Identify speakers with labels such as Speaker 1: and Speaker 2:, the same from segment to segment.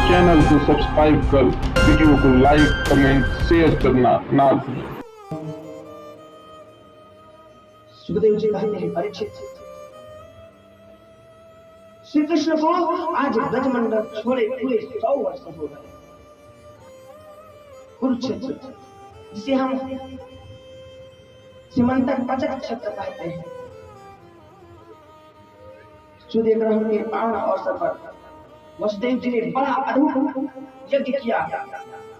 Speaker 1: Channel को subscribe कर video को लाइक कमेंट शेयर करना ना भूलें।
Speaker 2: सुखदेव जी कहते हैं, परीक्षित, श्री कृष्ण को आज ब्रजमंडल छोड़े पूरे 100 वर्ष हो गए। कुरुक्षेत्र जिसे हम सीमांतक पचक क्षेत्र कहते हैं, सूर्य ग्रहण के पावन अवसर पर वसुदेव जी ने बड़ा अद्भुत यज्ञ किया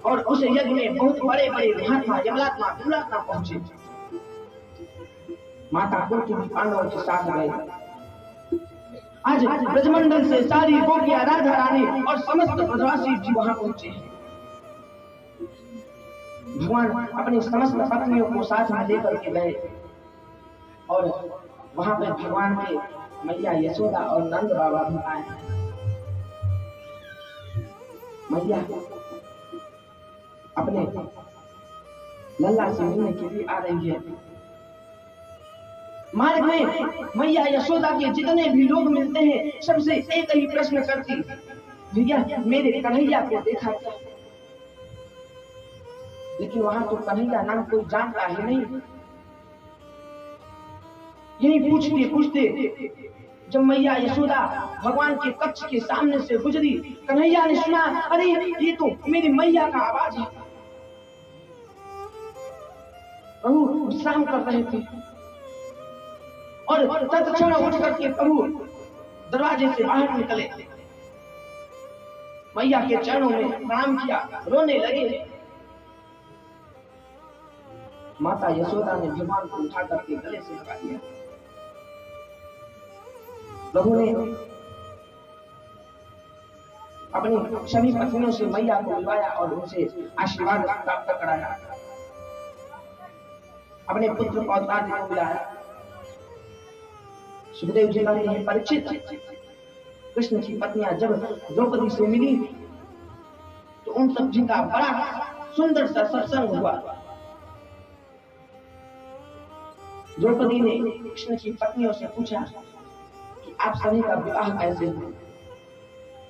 Speaker 2: और उस यज्ञ में बहुत बड़े बड़े महात्मा यमलात्मा दुलात्मा पहुंचे। माता कुंती भी पांडवों के साथ गए। आज ब्रजमंडल से सारी गोपियां, राधा रानी और समस्त ब्रजवासी जी वहां पहुंचे। भगवान अपनी समस्त पत्नियों को साथ में लेकर के गए और वहां पर भगवान के मैया यशोदा और नंद बाबा भी आए। मैया अपने लल्ला से मिलने के लिए आ रही है। मार्ग में मैया यशोदा के जितने भी लोग मिलते हैं सबसे एक ही प्रश्न करती, भैया मेरे कन्हैया को देखा क्या? लेकिन वहां तो कन्हैया नाम कोई जानता ही नहीं। यही पूछते पूछते जब मैया यशोदा भगवान के कक्ष के सामने से गुजरी, कन्हैया ने सुना, अरे ये तो मेरी मैया का आवाज है। प्रभु विश्राम कर रहे थे और तत्क्षण उठ करके प्रभु दरवाजे से बाहर निकले, मैया के चरणों में प्रणाम किया, रोने लगे। माता यशोदा ने भगवान को उठा करके गले से लगा दिया। प्रभु ने अपनी सभी पत्नियों से मैया को मिलवाया और उनसे आशीर्वाद प्राप्त कराया। अपने पुत्र पौत्रादि को बुलाया। सुखदेव जी कहते हैं, परीक्षित, कृष्ण की पत्नियां जब द्रौपदी से मिली तो उन सब जी का बड़ा सुंदर सा सत्संग हुआ। द्रौपदी ने कृष्ण की पत्नियों से पूछा कि आप सभी का विवाह कैसे हुआ?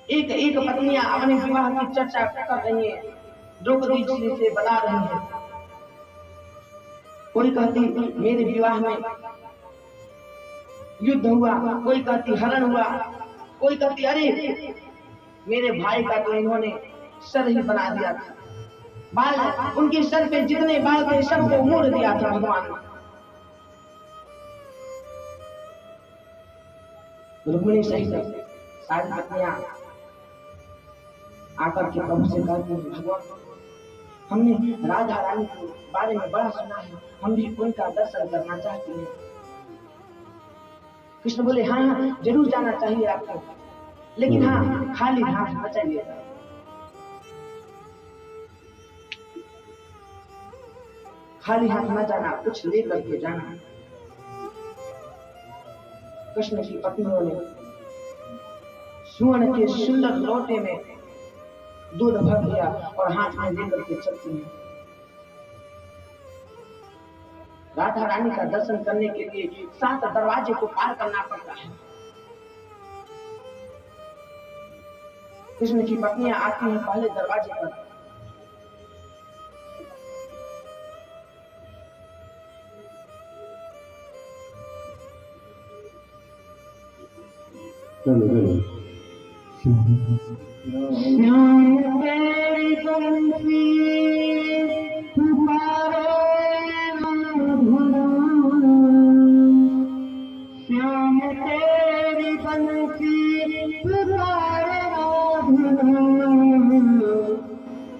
Speaker 2: एक एक पत्नियां अपने विवाह की चर्चा कर रही है, द्रौपदी जी से बता रही है। कोई कहती मेरे विवाह में युद्ध हुआ, कोई कहती हरण हुआ, कोई कहती अरे मेरे भाई का तो इन्होंने सर ही बना दिया था, बाल उनके सर पे जितने बाल थे सबको मोड़ दिया था भगवान ने। रुक्मिणी सहित सारी पत्नियां आकर के प्रभु से कहती हैं, भगवान हमने राधा रानी के बारे में बड़ा सुना है, हम भी उनका दर्शन करना चाहते हैं। कृष्ण बोले, हाँ हाँ जरूर जाना चाहिए आपको, लेकिन हाँ खाली हाथ न चाहिए। खाली हाथ न जाना, कुछ लेकर के जाना। कृष्ण की पत्नियों ने स्वर्ण के सुंदर लोटे में दूध भर दिया और हाथ में लेकर के चलती हैं। राधा रानी का दर्शन करने के लिए 7 दरवाजे को पार करना पड़ता है। कृष्ण की पत्नियां आती हैं पहले दरवाजे पर। श्याम तेरी बंसी पुकारे राधा, श्याम तेरी बंसी पुकारे राधा,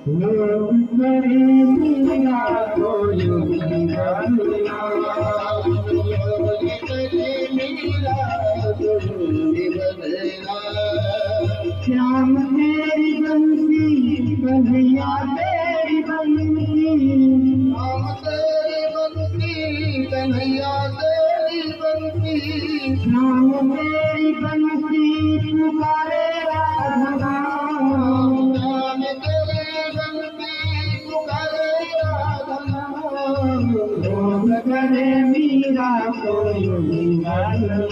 Speaker 2: लोग करे मीरा को योगी बना, करे मीरा को योगी बना। श्याम तेरी बंसी कन्हैया तेरी बंसी, श्याम तेरी बंसी कन्हैया तेरी बंसी, श्याम तेरी बंसी पुकारे राधा, श्याम तेरी बंसी पुकारे राधा, लोग करे मीरा को योगी बना,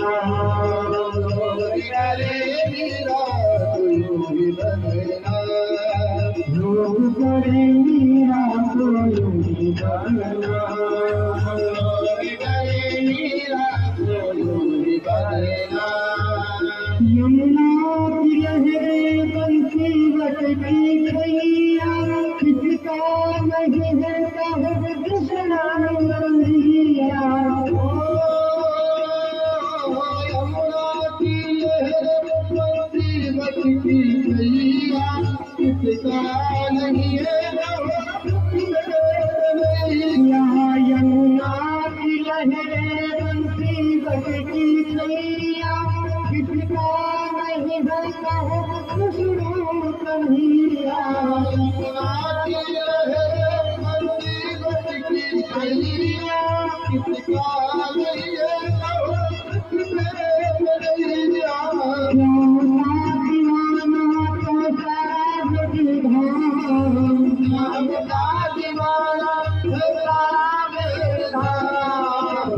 Speaker 2: करे मीरा को योगी बना। करे मीरा को यूं करना, करे मीरा को यूं करना। यमुना की लहरें बंसी बटकी गैया, किसका नहीं रहता है कृष्णा रंगिया। यमुना की लहरें बंसी बटकी गैया, किसका नहीं रहता यहाँ। यमुना की लहरें बंसी बटकी गैया, किसका नहीं रहता है कृष्णा कन्हैया। यमुना की लहरें बंसी बटकी गैया, किसका नहीं रहता है कृष्णा कन्हैया। यमुना दीवाना तो सारा विधान, यमुना दीवाना तो सारा विधान।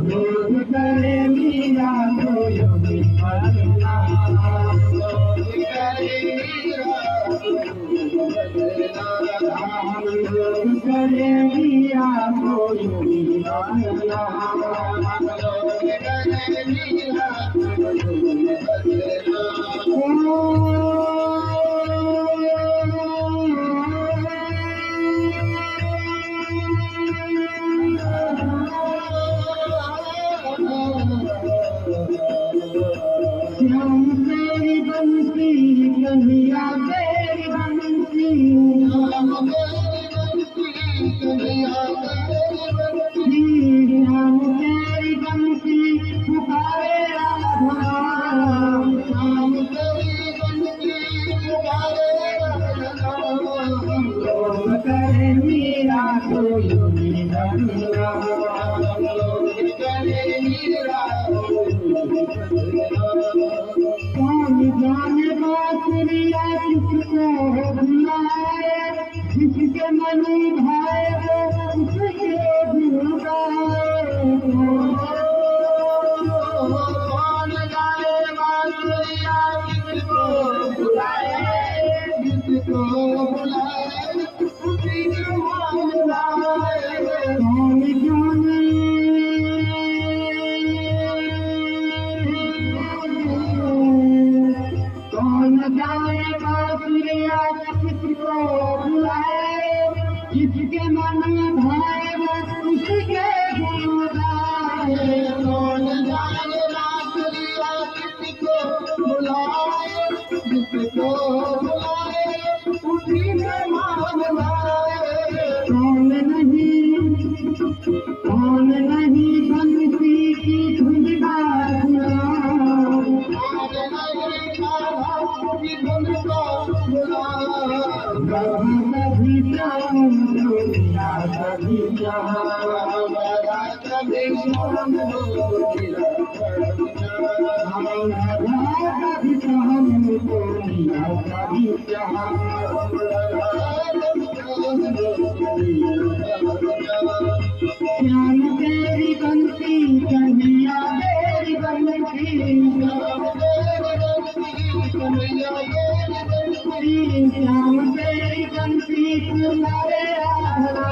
Speaker 2: लोग करे मीरा को यूं करना, लोग करे मीरा को यूं करना, लोग करे मीरा को यूं करना, लोग करे मीरा को यूं करना। श्याम तेरी बंसी कन्हैया तेरी बंसी, श्याम तेरी बंसी कन्हैया तेरी बंसी, श्याम तेरी बंसी पुकारे राधा, श्याम तेरी बंसी पुकारे राधा। लोग करे मीरा को यूं करना, लोग करे मीरा को यूं करना। कौन जाने बांसुरिया किसको बुलाए, जिसके मन भाए वो उसके गुण गाए। कौन जाने बांसुरिया किसको बुलाए, जिसको बुलाए उसी के मन गाए। कौन जाने कौन जाए बांसुरिया किसको बुलाए, जिसके मन भाए वो उसके गुण गाए। कौन जाए बांसुरिया किसको बुलाए, जिसको बुलाए उसी के मन गाए। कौन नहीं बंसी की धुन बाजना, कौन नहीं राधा की धुन बाजना। कभी श्याम दुनिया कभी जहाँ, कभी श्याम दुनिया कभी श्याम दुनिया कभी जहाँ। श्याम तेरी बंसी कन्हैया तेरी बंसी, श्याम तेरी बंसी कन्हैया तेरी बंसी, श्याम तेरी बंसी पुकारे राधा,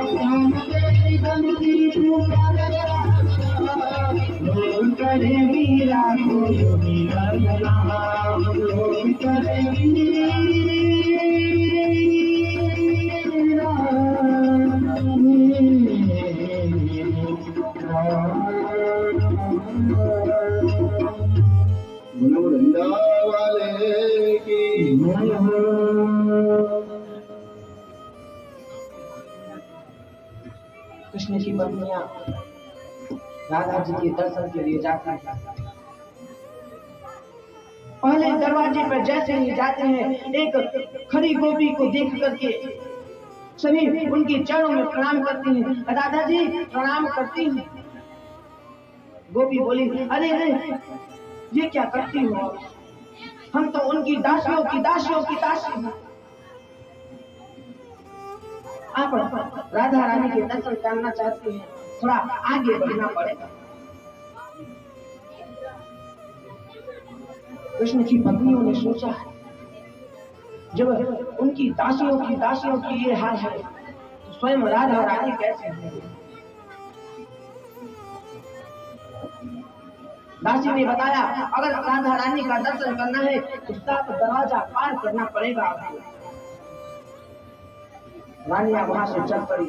Speaker 2: श्याम तेरी बंसी पुकारे राधा। लोग करे मीरा को यूं करना, लोग करे मीरा वाले की। कृष्ण की पत्नियां राधा जी के दर्शन के लिए जाती हैं। पहले दरवाजे पर जैसे ही जाते हैं, एक खड़ी गोपी को देख करके सभी उनके चरणों में प्रणाम करती हैं। राधा जी प्रणाम करती हैं। गोपी बोली, अरे अरे ये क्या करती हो, हम तो उनकी दासियों की दासी हैं। आप राधा रानी के दर्शन करना चाहते हैं, थोड़ा आगे बढ़ना पड़ेगा। कृष्ण की पत्नियों ने सोचा जब उनकी दासियों की ये हाल है तो स्वयं राधा रानी कैसे होंगी? दासी ने बताया अगर राधा रानी का दर्शन करना है तो 7 दरवाजा पार करना पड़ेगा आपको। रानिया वहां से चल पड़ी।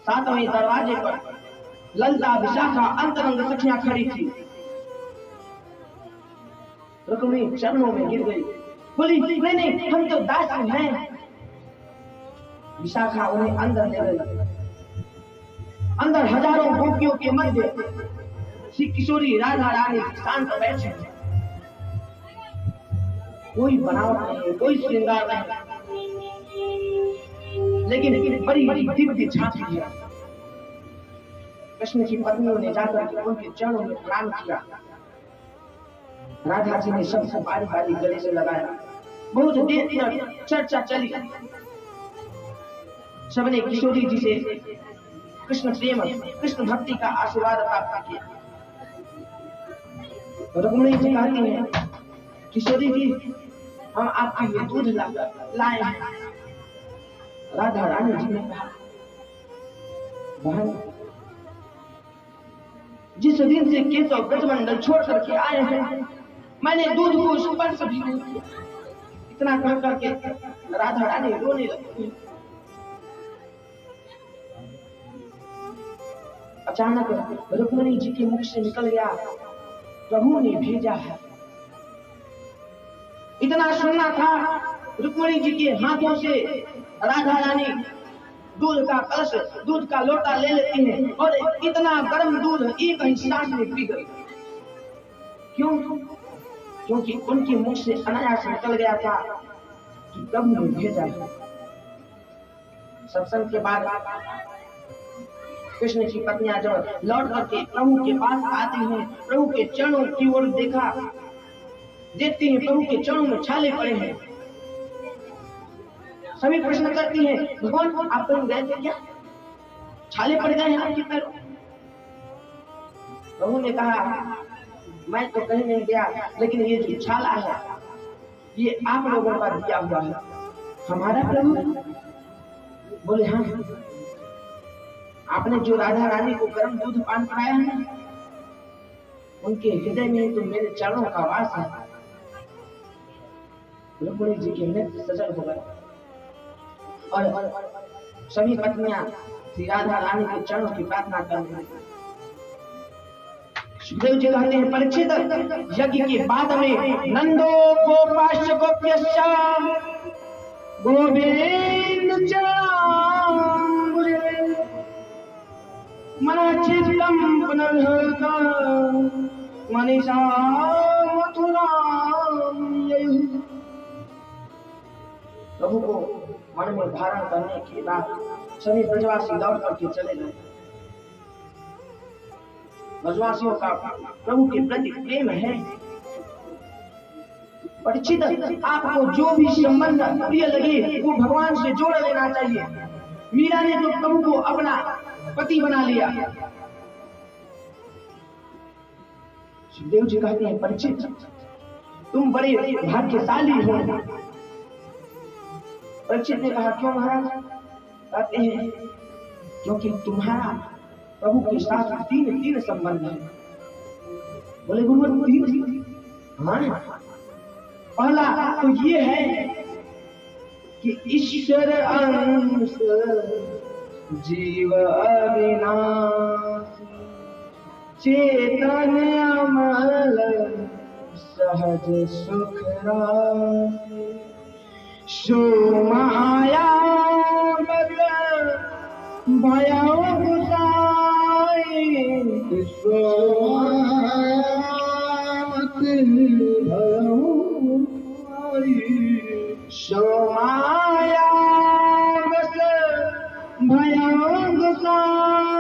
Speaker 2: 7वें दरवाजे पर ललता विशाखा अंतरंग सखियां खड़ी थी। रुक्मिणी चरणों में गिर गई, बोली नहीं हम तो दासी हैं। विशाखा उन्हें अंदर ले गई। अंदर हजारों गोपियों के मध्य श्री किशोरी राधा रानी शांत बैठे, कोई बनावट नहीं, कोई श्रृंगार नहीं, लेकिन बड़ी दिव्य झांकी है। कृष्ण की पत्नियों ने जाकर उनके चरणों में प्रणाम किया। राधा जी ने सबसे बारी बारी गले से लगाया। बहुत देर तक चर्चा चली। सबने किशोरी जी से कृष्ण प्रेम कृष्ण भक्ति का आशीर्वाद प्राप्त किया। रुक्मिणी जी कहती हैं किशोरी जी हम आपके लिए दूध लाए हैं। राधा रानी जी ने कहा बहन जिस दिन से केशव ब्रजमंडल छोड़ करके आए हैं मैंने दूध को स्पर्श भी नहीं किया। इतना कह करके राधा रानी रोने लगी। अचानक रुक्मिणी जी के मुख से निकल गया प्रभु ने भेजा है। इतना सुनना था रुक्मिणी जी के हाथों से राधा रानी दूध का कलश दूध का लोटा ले लेती है और इतना गर्म दूध एक ही सांस में पी गई। क्यों? क्योंकि उनके मुख से अनायास निकल गया था कि प्रभु ने भेजा है। सत्संग के बाद कृष्ण की पत्नियां जब लौट करके प्रभु के पास आती हैं, प्रभु के चरणों की ओर देखा, देखती हैं प्रभु के चरणों में छाले पड़े हैं। सभी प्रश्न करती हैं भगवान आप कहीं गए थे क्या? छाले पड़ गए हैं आपके पैरों? प्रभु ने कहा मैं तो कहीं नहीं गया, लेकिन ये जो छाला है ये आप लोगों का दिया हुआ है। हमारा प्रभु? बोले हाँ, आपने जो राधा रानी को गर्म दूध पान कराया है उनके हृदय में तो मेरे चरणों का वास है। रुक्मिणी जी के नेत्र सजल हो गए और सभी पत्नियां श्री राधा रानी के चरणों की प्रार्थना करने लगी। सुखदेव जी कहते हैं परीक्षित यज्ञ के बाद में नंदो गोपाश्च गोप्यश्च गोविंद चरणाम्बुजे मनाचित्तम पुनर्हृता मनीषा मथुराम ययुः। प्रभु को मन में धारण करने के बाद सभी ब्रजवासी लौट करके चले गए। ब्रजवासियों का प्रभु के प्रति प्रेम है। परीक्षित आपको जो भी संबंध प्रिय लगे वो भगवान से जोड़ लेना चाहिए। मीरा ने तो प्रभु को अपना पति बना लिया। सुखदेव जी कहते हैं परीक्षित तुम बड़े भाग्यशाली हो। परीक्षित ने कहा क्यों महाराज? कहते हैं क्योंकि तुम्हारा प्रभु के साथ तीन संबंध है। बोले गुरुवर तीन? हाँ, पहला तो ये है कि ईश्वर अंश जीव अविनाशी चेतन अमल सहज सुख राशि सो माया भयो गुसाई सो माया भयो गुसाई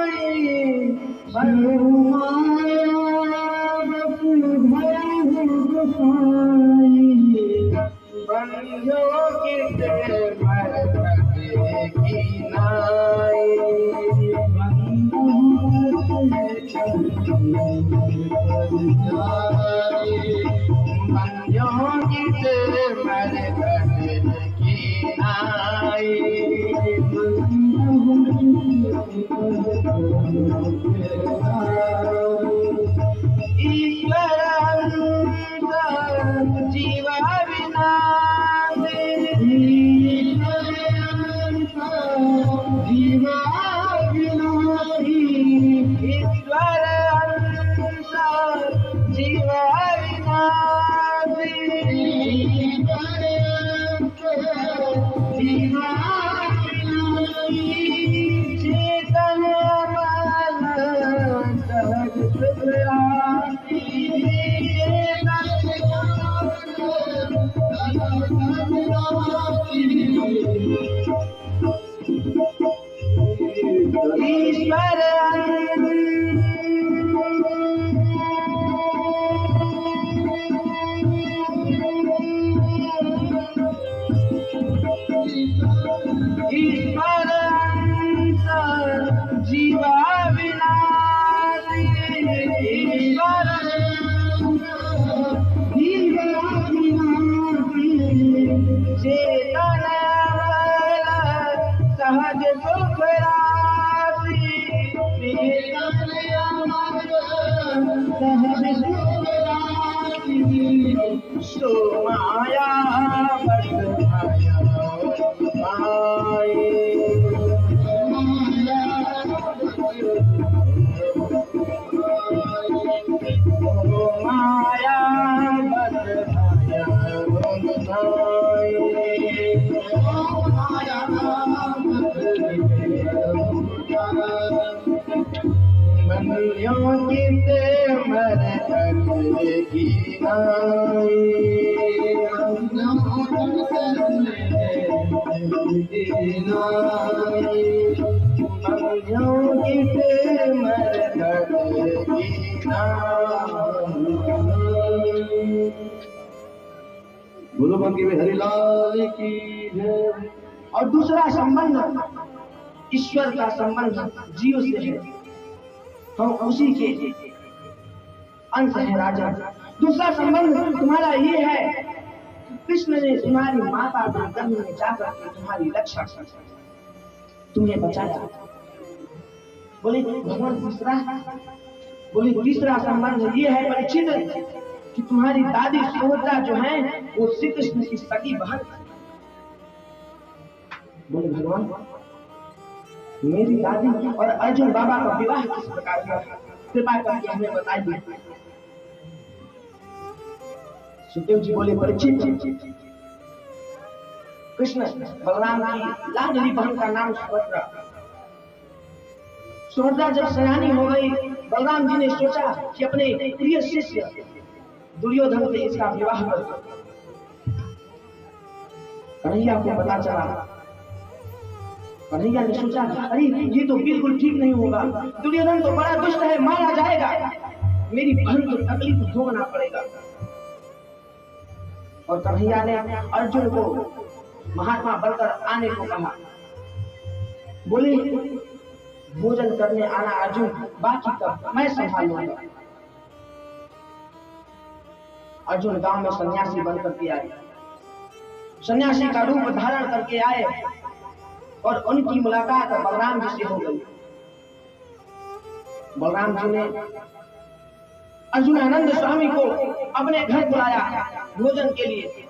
Speaker 3: बोलो बंकी में हरिलाल की जय।
Speaker 2: और दूसरा संबंध ईश्वर का संबंध जीव से है, हम उसी के अंश है राजा। दूसरा संबंध तुम्हारा ये है, कृष्ण ने तुम्हारी माता के गर्भ में जाकर के तुम्हारी रक्षा की, तुम्हें बचाया। बोले भगवान तीसरा, बोले तीसरा संबंध ये है परीक्षित कि तुम्हारी दादी सुभद्रा जो है वो श्री कृष्ण की सगी बहन। बोले भगवान मेरी दादी और अर्जुन बाबा का विवाह किस प्रकार हुआ, कृपा करके हमें बताइए। सुखदेव जी बोले परीक्षित, कृष्ण बलराम की लाडली बहन का नाम सुभद्रा। सुभद्रा जब सयानी हो गई, बलराम जी ने सोचा कि अपने प्रिय शिष्य दुर्योधन से इसका विवाह कर दो। कन्हैया को पता चला, कन्हैया ने सोचा अरे ये तो बिल्कुल ठीक नहीं होगा, दुर्योधन तो बड़ा दुष्ट है, मारा जाएगा, मेरी बहन को तकलीफ भोगना पड़ेगा। और कन्हैया ने अर्जुन को महात्मा बनकर आने को कहा। बोले भोजन करने आना अर्जुन, बाकी तब मैं संभालूंगा। अर्जुन गांव में सन्यासी बनकर के आए, सन्यासी का रूप धारण करके आए और उनकी मुलाकात बलराम जी से हो गई। बलराम जी ने अर्जुनानंद स्वामी को अपने घर बुलाया भोजन के लिए।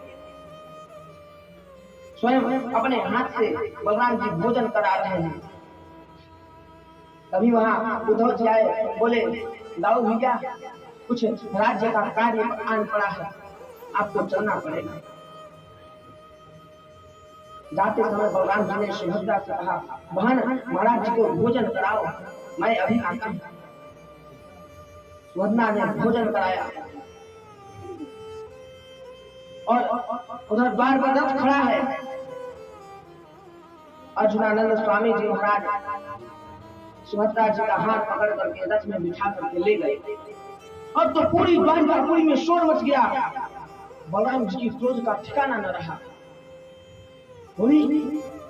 Speaker 2: स्वयं अपने हाथ से बलराम जी भोजन करा रहे हैं। तभी वहां उद्धव जी आए, बोले लाओ भैया कुछ राज्य का कार्य आन पड़ा है, आपको चलना पड़ेगा। जाते समय बलराम जी ने सुभद्रा से कहा बहन महाराज जी को भोजन कराओ, मैं अभी आता हूं। सुभद्रा ने भोजन कराया और उधर द्वार पर रथ खड़ा है। अर्जुनानंद स्वामी जी महाराज सुभद्रा जी का हाथ पकड़ करके रथ में बिठा करके ले गए। अब तो पूरी द्वारकापुरी में शोर मच गया, बलराम जी की क्रोध का ठिकाना न रहा। बोली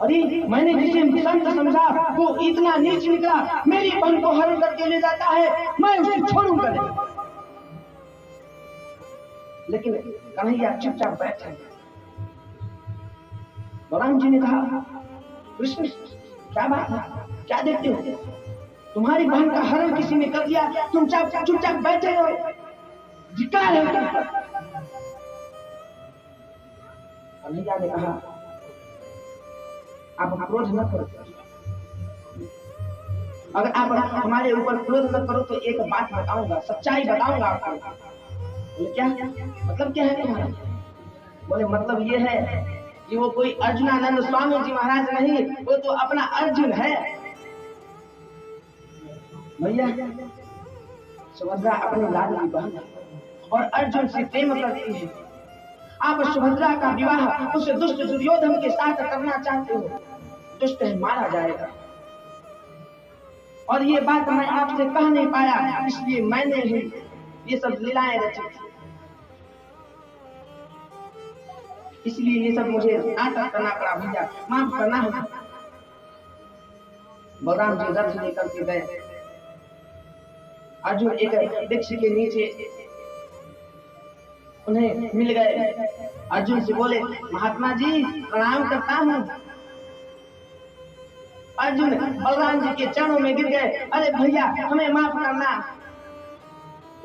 Speaker 2: अरे मैंने जिसे संत समझा वो इतना नीच निकला, मेरी बहन को हरण करके ले जाता है, मैं उसे छोड़ूंगा नहीं। लेकिन कन्हैया चुपचाप बैठे। बलराम जी ने कहा कृष्ण क्या बात है, क्या देखते हो, तुम्हारी बहन का हरण किसी ने कर दिया, तुम चुपचाप बैठे हो, धिक्कार है। कन्हैया ने कहा आप क्रोध न करो, अगर आप हमारे ऊपर क्रोध न करो तो एक बात बताऊंगा, सच्चाई बताऊंगा आपको। बोले क्या मतलब क्या है तुम्हारा? बोले मतलब ये है कि वो कोई अर्जुनानंद स्वामी जी महाराज नहीं, वो तो अपना अर्जुन है। भैया सुभद्रा अपनी लाडली बहन है और अर्जुन से प्रेम करती है। आप सुभद्रा का विवाह उस दुष्ट दुर्योधन के साथ करना चाहते हो, दुष्ट है मारा जाएगा। और ये बात मैं आपसे कह नहीं पाया, इसलिए मैंने ही ये सब लीलाएं रची, इसलिए ये सब मुझे नाटक करना पड़ा। भैया माफ करना है। बलराम जी रथ लेकर के गए। अर्जुन एक वृक्ष के नीचे उन्हें मिल गए। अर्जुन से बोले, महात्मा जी प्रणाम करता हूँ। अर्जुन बलराम जी के चरणों में गिर गए। अरे भैया हमें माफ करना,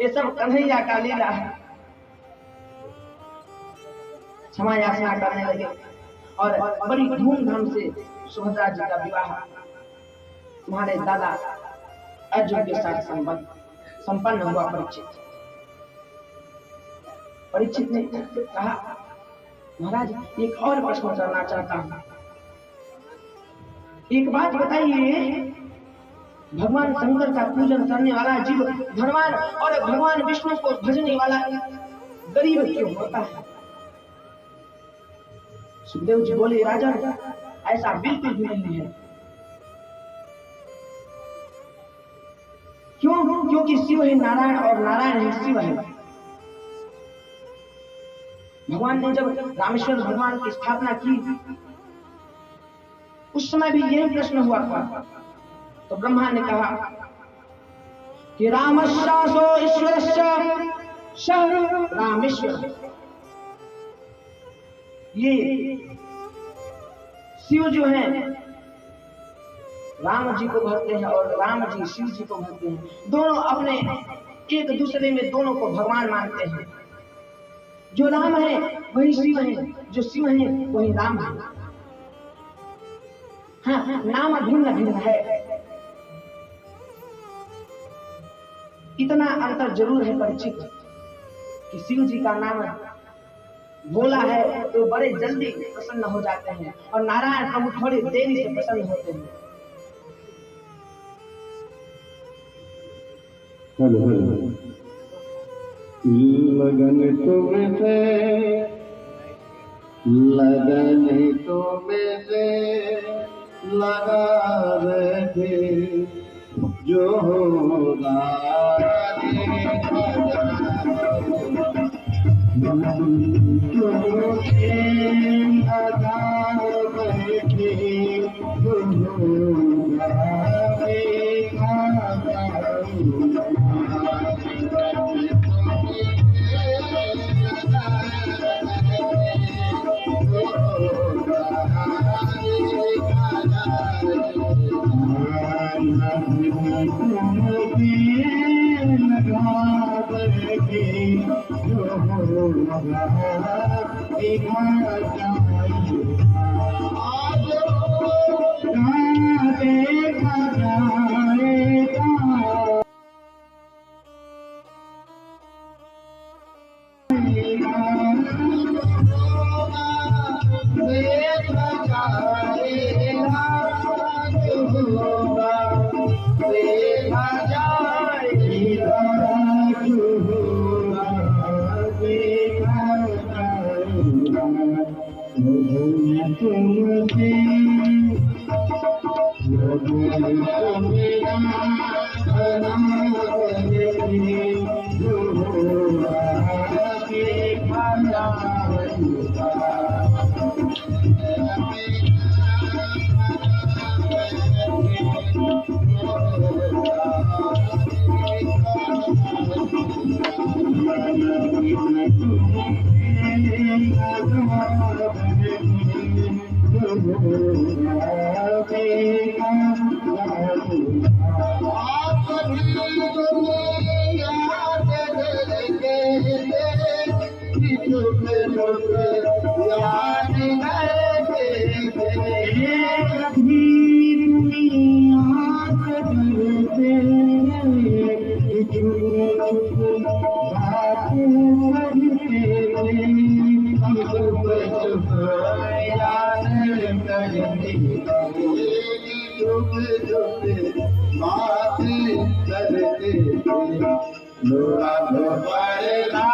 Speaker 2: ये सब कन्हैया का लीला है। क्षमा याचना करने लगे और बड़ी धूमधाम से सुभद्रा जी का विवाह तुम्हारे दादा अर्जुन के साथ संपन्न हुआ। परीक्षित ने कहा, महाराज एक और प्रश्न करना चाहता हूँ। एक बात बताइए, भगवान शंकर का पूजन करने वाला जीव धनवान और भगवान विष्णु को भजने वाला गरीब क्यों होता है? सुखदेव जी बोले, राजा ऐसा बिल्कुल भी नहीं है। क्यों? क्योंकि शिव है नारायण और नारायण ही शिव है। भगवान ने जब रामेश्वर भगवान की स्थापना की, उस समय भी यही प्रश्न हुआ था। तो ब्रह्मा ने कहा कि रामश्चासो ईश्वरश्च रामेश्वर। ये शिव जो है राम जी को भरते हैं और राम जी शिव जी को भरते हैं। दोनों अपने एक दूसरे में दोनों को भगवान मानते हैं। जो राम है वही शिव है, जो शिव है वही राम है। हाँ, नाम भिन्न भिन्न है, इतना अंतर जरूर है परीक्षित कि शिव जी का नाम बोला है तो बड़े जल्दी प्रसन्न हो जाते हैं और नारायण प्रभु थोड़ी देरी से प्रसन्न होते हैं।
Speaker 3: लगन तुम्हें से लगा रहे जो होगा लोग झुके बातें करते थे लोरा भरला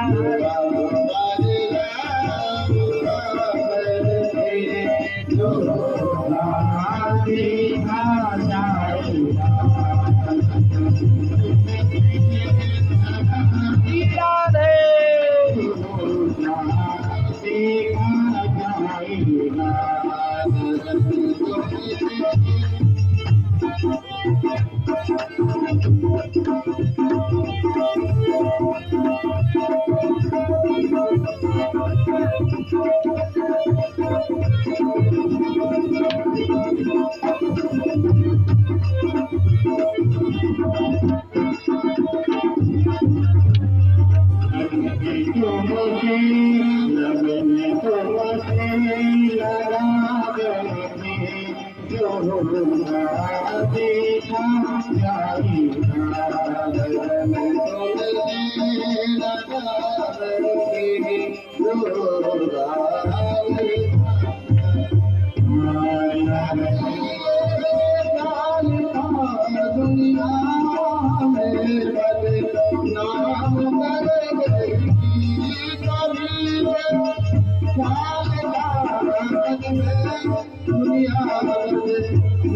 Speaker 3: लोरा भरला लोरा भरते लोरा देखा जाएगा राधे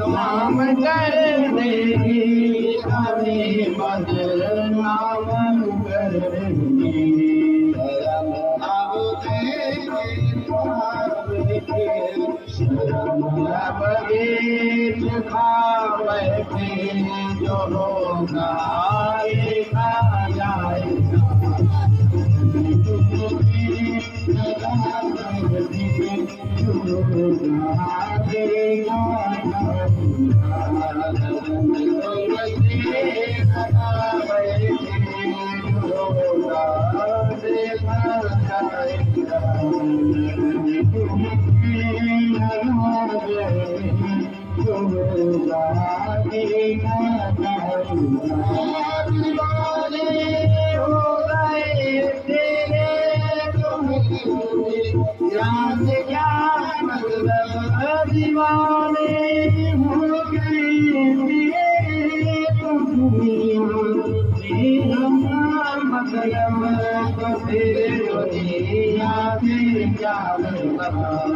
Speaker 3: नाम कर देगी हमें बदल नाम कर देगी अब बगीच खा बैठे जो होगा देखा जाएगा दीवाने हो गए मतलब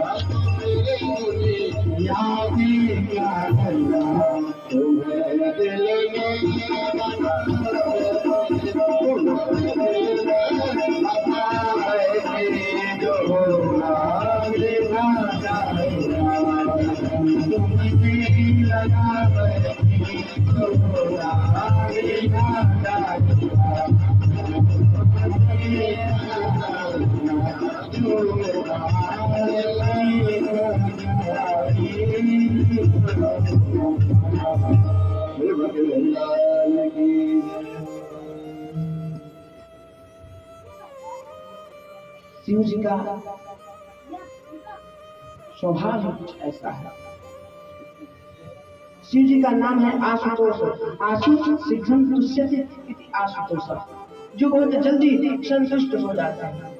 Speaker 2: शिव जी का स्वभाव ही कुछ ऐसा है। शिव जी का नाम है आशुतोष। आशु शीघ्रं तुष्यति इति आशुतोष, जो बहुत जल्दी संतुष्ट हो जाता है।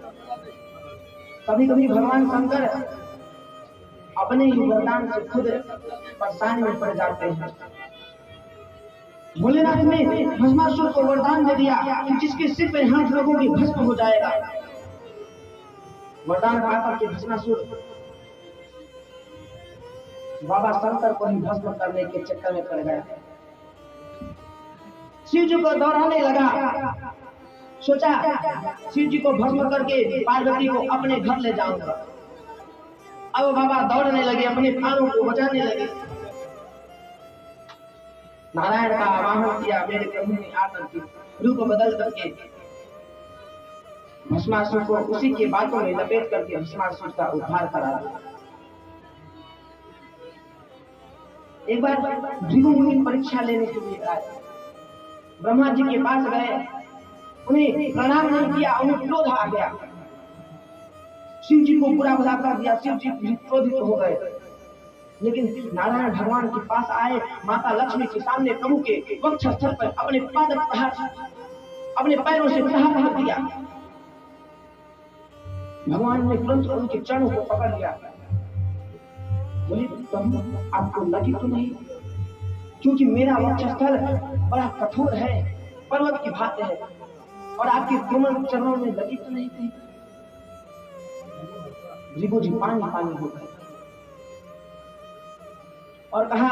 Speaker 2: कभी कभी भगवान शंकर अपने ही वरदान से खुद परेशानी में पड़ जाते हैं। भोलेनाथ ने भस्मासुर को वरदान दे दिया कि जिसके सिर पे हाथ रखोगे भस्म हो जाएगा। वरदान पाकर के भस्मासुर बाबा शंकर को ही भस्म करने के चक्कर में पड़ गया। शिव जी को दौड़ाने लगा, सोचा शिव जी को भस्म करके पार्वती को अपने घर ले जाऊंगा। अब बाबा दौड़ने लगे, अपने प्राणों को बचाने लगे। नारायण का आवाहन किया, मेरे प्रभु ने आकर के रूप बदल करके भस्मासुर को उसी के बातों में लपेट करके भस्मासुर का उद्धार करा दिया। एक बार भृगु मुनि परीक्षा लेने के लिए आए, ब्रह्मा जी के पास गए, उन्हें प्रणाम नहीं किया, उन्हें क्रोध आ गया। शिव जी को बुरा भला कर दिया, शिव जी क्रोधित हो गए। लेकिन नारायण भगवान के पास आए, माता लक्ष्मी के सामने प्रभु के वक्ष स्थल पर अपने अपने पैरों से प्रहार कर दिया। भगवान ने तुरंत उनके चरणों को पकड़ लिया। बोले प्रभु आपको लगी तो नहीं, क्योंकि मेरा वक्षस्थल बड़ा कठोर है, पर्वत की भांति है, और आपके कोमल चरणों में लगी तो नहीं थी। भृगु जी पानी पानी हो गए और कहा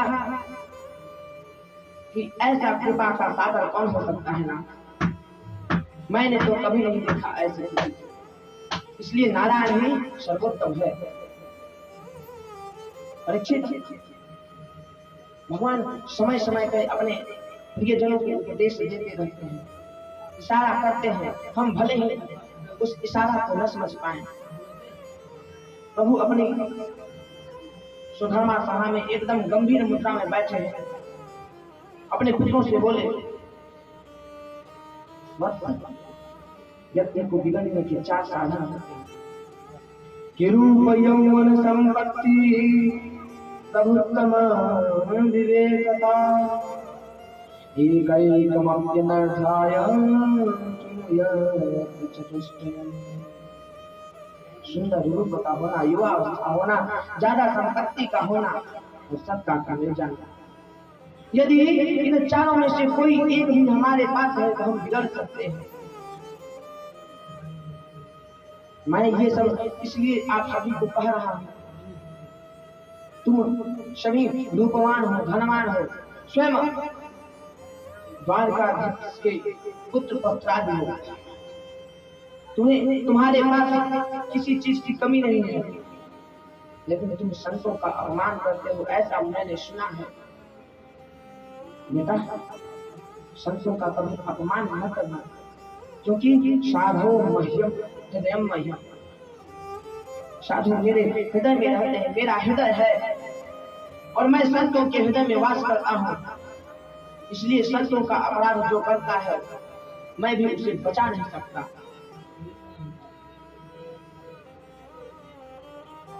Speaker 2: कि ऐसा कृपा का सागर कौन हो सकता है ना, मैंने तो कभी नहीं देखा ऐसे, इसलिए नारायण ही सर्वोत्तम है। परीक्षित, भगवान समय समय पर अपने प्रियजनों को उपदेश देते रहते हैं, इशारा करते हैं, हम भले ही उस इशारा को न समझ पाए। प्रभु अपनी सुधर्मा सभा में एकदम गंभीर मुद्रा में बैठे हैं, अपने पुत्रों से बोले, व्यक्ति को बिगड़ने के 4 साधन होते हैं कि रूप यौवन संपत्ति प्रभुत्तम विवेकता एकैकमप्यनर्थाय चतुष्टयम्। सुंदर रूप का होना, युवा अवस्था होना, ज्यादा संपत्ति का होना और सबका कार्य जानना। यदि इन चारों में से कोई एक भी हमारे पास है तो हम बिगड़ सकते हैं। मैं ये सब इसलिए आप सभी को कह रहा हूं, तुम सभी रूपवान हो, धनवान हो, स्वयं द्वारकाधीश के पुत्र पौत्रादि हो, तुम्हारे पास किसी चीज की कमी नहीं है, लेकिन तुम संतों का अपमान करते हो, ऐसा मैंने सुना है। बेटा, संतों का कभी अपमान न करना, क्योंकि साधो मह्यम हृदय मह्यम, साधु मेरे हृदय में रहते हैं, मेरा हृदय है और मैं संतों के हृदय में वास करता हूँ, इसलिए संतों का अपराध जो करता है मैं भी उसे बचा नहीं सकता।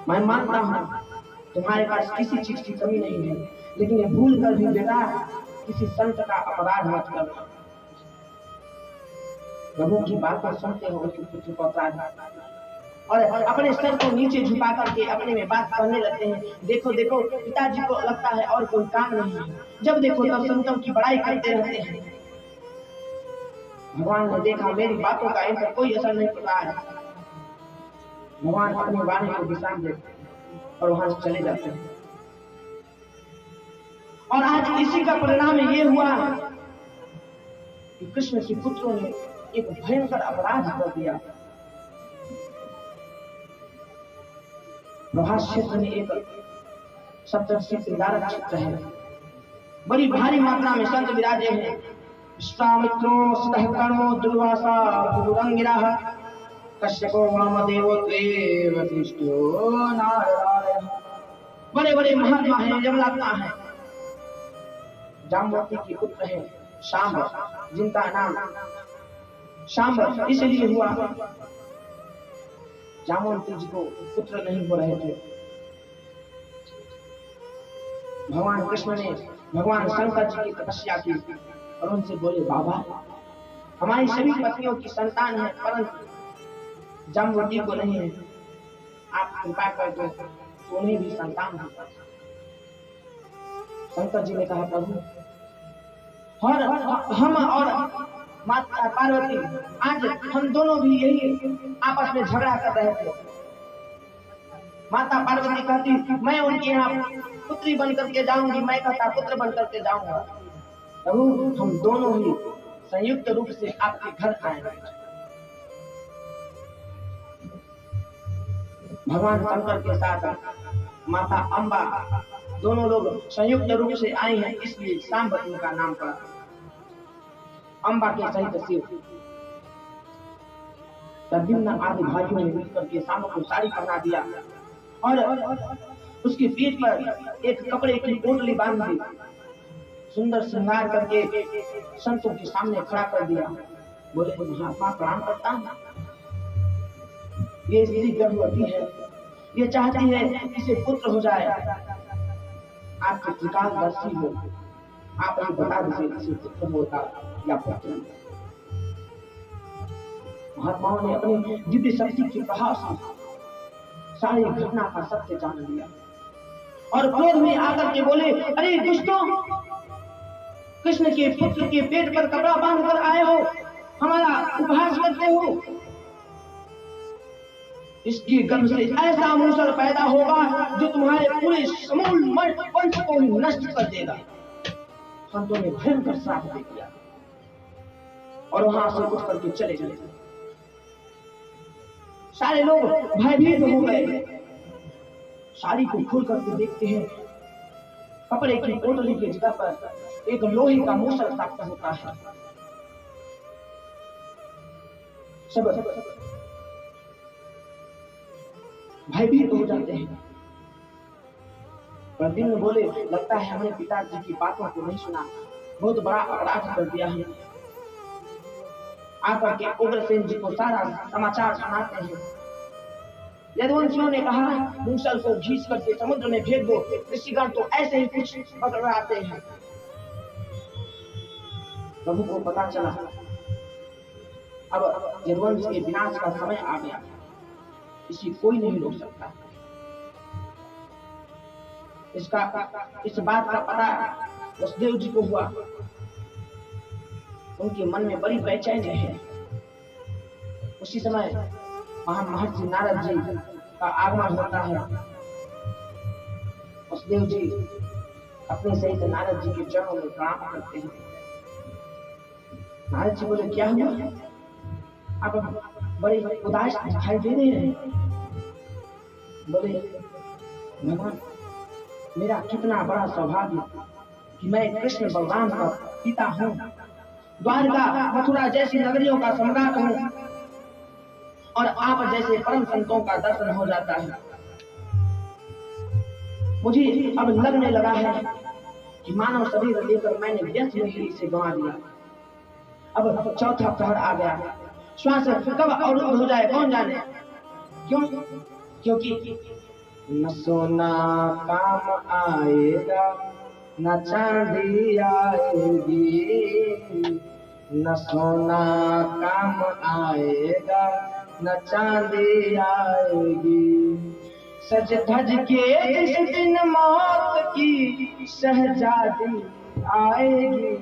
Speaker 2: मैं मानता हूँ तुम्हारे पास किसी चीज की कमी नहीं है, लेकिन ये भूल कर भी बेटा किसी संत का अपराध मत करना। प्रभु की बातें सुनते हो उनके पुत्र को अपराध और अपने सर को नीचे झुका करके अपने में बात करने लगते हैं। देखो देखो, पिताजी को लगता है और कोई काम नहीं है, जब देखो तब संतों की बड़ाई करते रहते हैं। भगवान ने देखा मेरी बातों का इन पर कोई असर नहीं पड़ा है। भगवान अपनी वाणी को विश्राम देते और वहां से चले जाते हैं। और आज इसी का परिणाम ये हुआ कि कृष्ण के पुत्रों ने एक भयंकर अपराध कर दिया। प्रभास क्षेत्र में एक सप्तर्षि सिंगारक क्षेत्र है, बड़ी भारी मात्रा में संत विराजे हैं। विश्वामित्रो सुतः कर्मो दुर्वासा भूरंगिराः कश्यपो वामदेवो त्वे वसिष्ठो नारदारयः। बड़े बड़े महात्मा हैं, जमलाता है। जाम्बवती के पुत्र हैं शांब, जिनका नाम शांब इसलिए हुआ, जाम्बवती जी को पुत्र नहीं हो रहे थे। भगवान कृष्ण ने भगवान शंकर जी की तपस्या की और उनसे बोले, बाबा हमारी सभी पत्नियों की संतान है परंतु जाम्बवती को नहीं है, आप कृपा कर दो तो उन्हें भी संतान हो। शंकर जी ने कहा, प्रभु और हम और माता पार्वती आज हम दोनों भी यही आपस में झगड़ा कर रहे थे। माता पार्वती कहती मैं उनके यहाँ पुत्री बन करके जाऊंगी, मैं कहता पुत्र बन करके जाऊंगा। प्रभु हम दोनों ही संयुक्त रूप से आपके घर आएंगे। भगवान शंकर के साथ माता अम्बा दोनों लोग संयुक्त रूप से आए हैं, इसलिए सांब उनका नाम पड़ा। अम्बा के सहित शिव प्रद्युम्न आदि भाइयों ने मिलकर के सांब को साड़ी पहना दिया और उसकी पीठ पर एक कपड़े की पोटली बांध दी, सुंदर श्रृंगार करके संतों के सामने खड़ा कर दिया। बोले, महात्मा प्रणाम करता हूं। ये स्त्री गर्भवती है, ये चाहती है इसे पुत्र हो जाए, आपके त्रिकालदर्शी हो, आप ही बता दीजिए इसे पुत्र होता या पुत्र। महात्माओं ने अपनी दिव्य शक्ति के प्रभाव से सारी घटना का सत्य जान लिया और क्रोध में आकर के बोले, अरे दुष्टों, कृष्ण के पुत्र के पेट पर कपड़ा बांध कर आए हो, हमारा उपहास करते हो। इसकी गर्भ से ऐसा मूसर पैदा होगा जो तुम्हारे पूरे समूल वंश को नष्ट कर देगा। संतों ने भयंकर श्राप दे दिया और वहां से उठ करके चले गए। सारे लोग भयभीत हो गए। साड़ी को खोल करके देखते हैं, कपड़े की पोटली की जगह पर एक लोहे का मूसर प्राप्त होता है। सब भयभीत हो जाते हैं। प्रद्युम्न में बोले, लगता है हमने पिताजी की बातों को नहीं सुना, बहुत बड़ा अपराध कर दिया है। आकर के उग्रसेन जी को सारा समाचार सुनाते हैं। यदुवंशियों ने कहा, मूसल को घींच करके समुद्र में फेंक दो, ऋषिगण तो ऐसे ही कुछ पकड़ आते हैं। प्रभु को पता चला अब यदुवंश के विनाश का समय आ गया, इसी कोई नहीं रोक सकता। इस बात का पता वसुदेव जी को हुआ। उनके मन में बड़ी बेचैनी है। उसी समय महर्षि नारद जी का आगमन होता है। वसुदेव जी अपने सहित नारद जी के चरणों में प्रणाम करते हैं। नारद जी बोले, क्या हुआ? आप बड़े उदास दिखाई दे रहे हैं। बोले, भगवान, मेरा कितना बड़ा सौभाग्य कि मैं कृष्ण बलराम का पिता हूँ, द्वारका मथुरा जैसी नगरियों का सम्राट हूँ, और आप जैसे परम संतों का दर्शन हो जाता है। मुझे अब लगने लगा है कि मानव शरीर लेकर मैंने व्यर्थ में ही इसे गंवा दिया। अब चौथा प्रहर आ गया, श्वास कब अवरुद्ध हो जाए कौन जाने। क्यों? क्योंकि न सोना काम आएगा, न चांदी आएगी, न सोना काम आएगा, न चांदी आएगी। सज धज के जिस दिन मौत की शहजादी आएगी,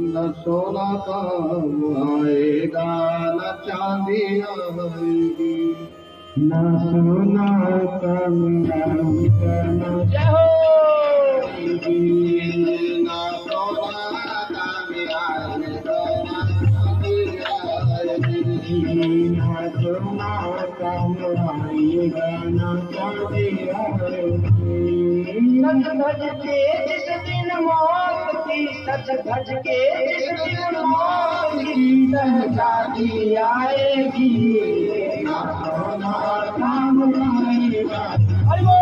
Speaker 3: न सोना काम आएगा, न चांदी आएगी, न सोना काम आएगा, न
Speaker 2: जय हो।
Speaker 3: ना सोना काम आएगा, ना काम आएगा, ना चांदी आएगी।
Speaker 2: सज धज के जिस दिन मौत की, सज धज के जिस दिन मौत की शहजादी आएगी,
Speaker 3: ना सोना काम आएगा,
Speaker 2: हरि बोल।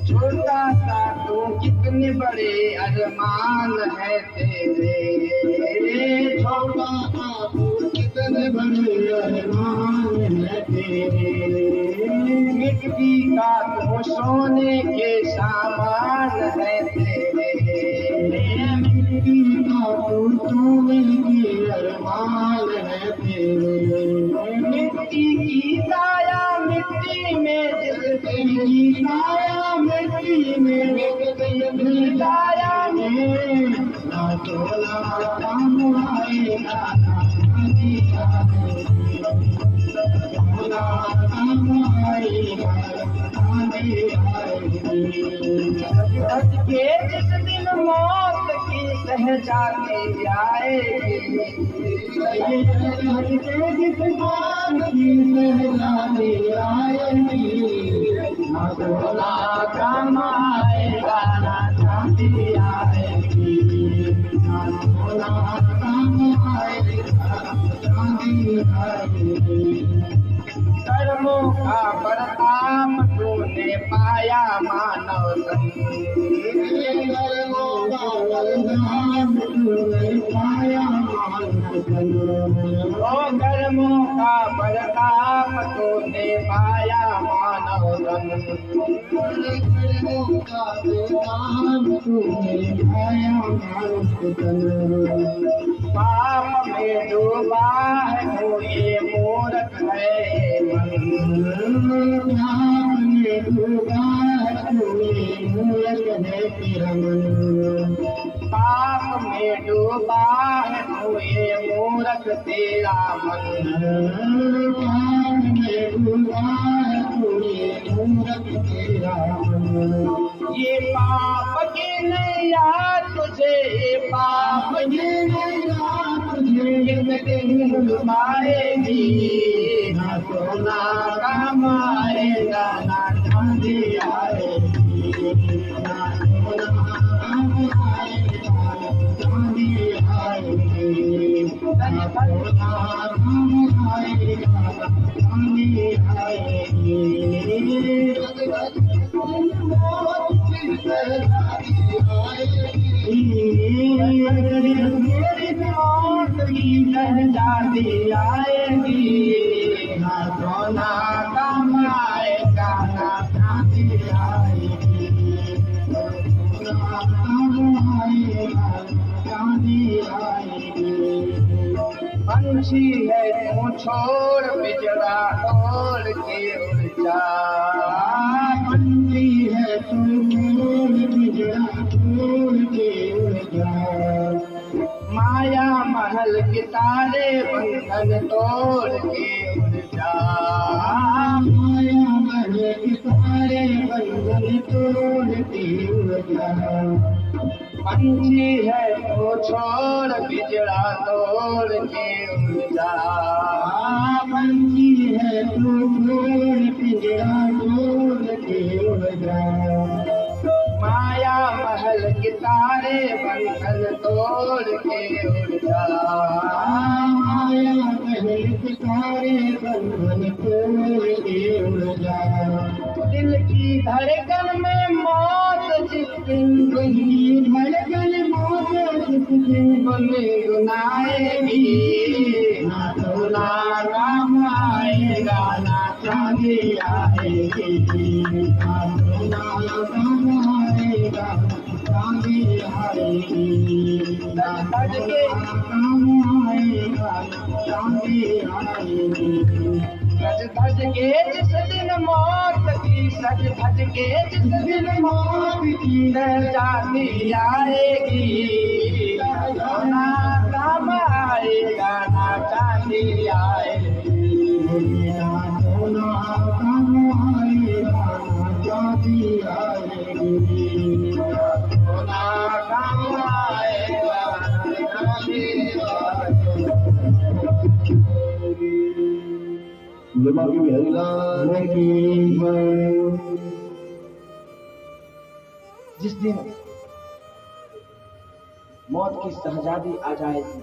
Speaker 2: छोटा सा तू कितने बड़े अरमान है तेरे,
Speaker 3: छोटा सा तू कितने बड़े अरमान है तेरे,
Speaker 2: मिट्टी का तू सोने के सामान है तेरे,
Speaker 3: मिट्टी का तू सोने के अरमान है तेरे,
Speaker 2: मिट्टी की काया मिट्टी में
Speaker 3: की काया मिट्टी में
Speaker 2: काया में,
Speaker 3: ना सोना काम आएगा, ना चांदी आएगी, सोना काम आएगा, चांदी आएगी।
Speaker 2: सज के जिस दिन मौत की शहजादी आएगी,
Speaker 3: ना सोना
Speaker 2: काम आएगा, ना चांदी आएगी,
Speaker 3: ना सोना काम आएगा, चांदी आएगी।
Speaker 2: कर्मों का बरताम तूने पाया मानव तन, ओ कर्मों का बरताम तूने पाया मानव तन, पाप में डूबा हुए मूरख तेरा मन, ये पाप की नैया तुझे, पाप की नैया तुझे एक दिन डुबाएगी, ना सोना काम आएगा ना चांदी आएगी, ना सोना काम आएगा ना चांदी आएगी, ना सोना काम आएगा ना चांदी आएगी। जाती आएगी, ना सोना काम आएगा ना चांदी आएगी, सोना काम आएगा चांदी आएगी। पंछी है तू छोड़ पिंजरा तोड़ के उड़ जा, पंछी है तू छोड़ पिंजरा तोड़ के उड़ जा, माया महल के तारे बंधन तोड़ के उड़ जा, माया महल के तारे बंधन तोड़ के उड़ जा। पंछी है तो छोड़ पिंजरा तोड़ के उड़ जा, पंछी है तो छोड़ पिंजरा तोड़ के उड़ जा, माया महल के तारे बंधन तोड़ के उड़ जा, माया महल के तारे बंधन तोड़ के उड़ जा। दिल की धड़कन में मौत जिस दिन, दिल की धड़कन मौत जिस दिन गुनगुनाएगी, ना सोना काम आएगा ना चांदी आएगी, ना सोना काम आएगा चांदी आएगी, ना काम आएगा चांदी आएगी। सज धज के जिस दिन मौत की, सज धज के जिस दिन मौत की जाती आएगी, ना काम आएगा ना चांदी आएगी, ना सोना काम आएगा ना चांदी आएगी, सोना काम आएगा ना चांदी आएगी।
Speaker 3: की हरिलाल की।
Speaker 2: जिस दिन मौत की शहजादी आ जाएगी,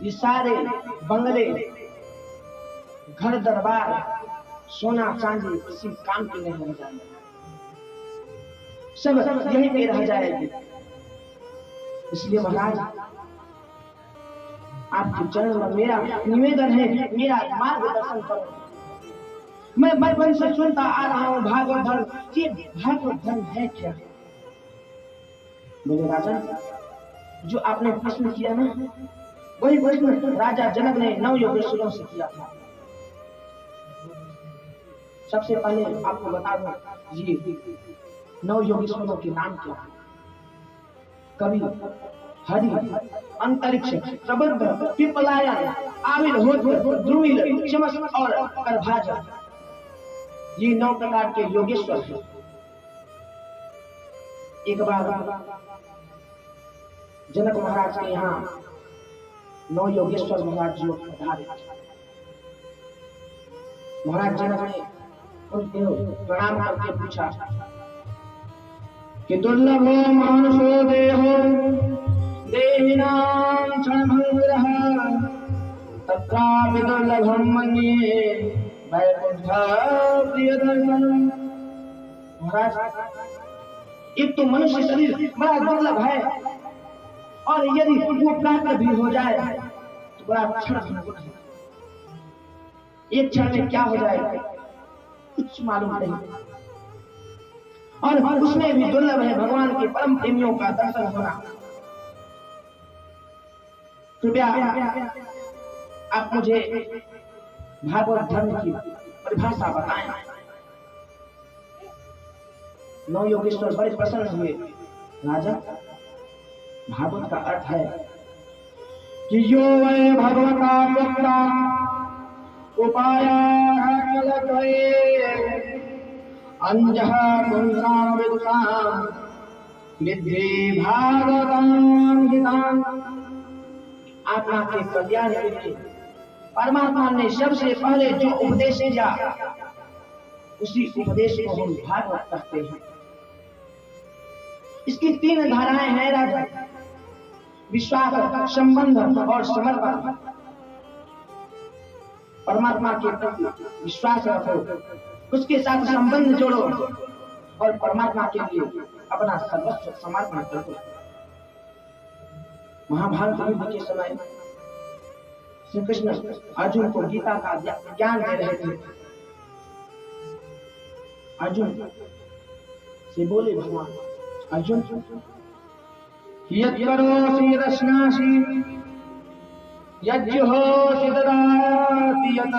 Speaker 2: ये सारे बंगले घर दरबार सोना चांदी किसी काम के नहीं रह जाएंगे, सब यहीं पे रह जाएगी। इसलिए महाराज आपके चरण में मेरा निवेदन है, मेरा मार्गदर्शन करो। मैं बचपन से सुनता आ रहा हूँ भागवत धर्म, ये भागवत धर्म है क्या? बोले राजन, जो आपने प्रश्न किया ना, वही प्रश्न राजा जनक ने 9 योगेश्वरों से किया था। सबसे पहले आपको बता दूं, ये 9 योगेश्वरों के नाम क्या है? कवि, हरि, अंतरिक्ष, प्रबुद्ध, पिपलायन, आविर्होत्र, ध्रुवील, चमस और करभाजन, ये 9 प्रकार के योगेश्वर हैं। एक बार जनक महाराज के यहाँ 9 योगेश्वर महाराज जी पधारे। महाराज जनक ने उनको प्रणाम करके पूछा कि दुर्लभो मानुषो देहो देहिनां क्षणभंगुरः तत्रापि दुर्लभं मन्ये वैकुंठ प्रियदर्शनम्। महाराज, एक तो मनुष्य शरीर बड़ा दुर्लभ है, और यदि वो प्राप्त भी हो जाए तो बड़ा क्षण भंगुर है। एक क्षण में क्या हो जाएगा कुछ मालूम नहीं, और उसमें भी दुर्लभ है भगवान के परम प्रेमियों का दर्शन होना। कृपया आप मुझे भागवत धर्म की परिभाषा बताएं। 9 योगेश्वर बड़े प्रसन्न हुए। राजा, भागवत का अर्थ है कि यो वै भगवता व्यक्ता उपायाः कलत्रये अंजः पुंसां विदुषां विद्धि भागवतं हितां। आत्मा के कल्याण के लिए परमात्मा ने सबसे पहले जो उपदेश दिया उसी उपदेश को हम भागवत कहते हैं। इसकी 3 धाराएं हैं राजा, विश्वास, संबंध और समर्पण। परमात्मा के प्रति विश्वास रखो, उसके साथ संबंध जोड़ो और परमात्मा के लिए अपना सर्वस्व समर्पण करो। महाभारत युद्ध के समय श्री कृष्ण अर्जुन को गीता का ज्ञान दे रहे थे। अर्जुन से बोले भगवान, अर्जुन यत् करोसि रश्नासि यज्जुहोसि ददाति यत्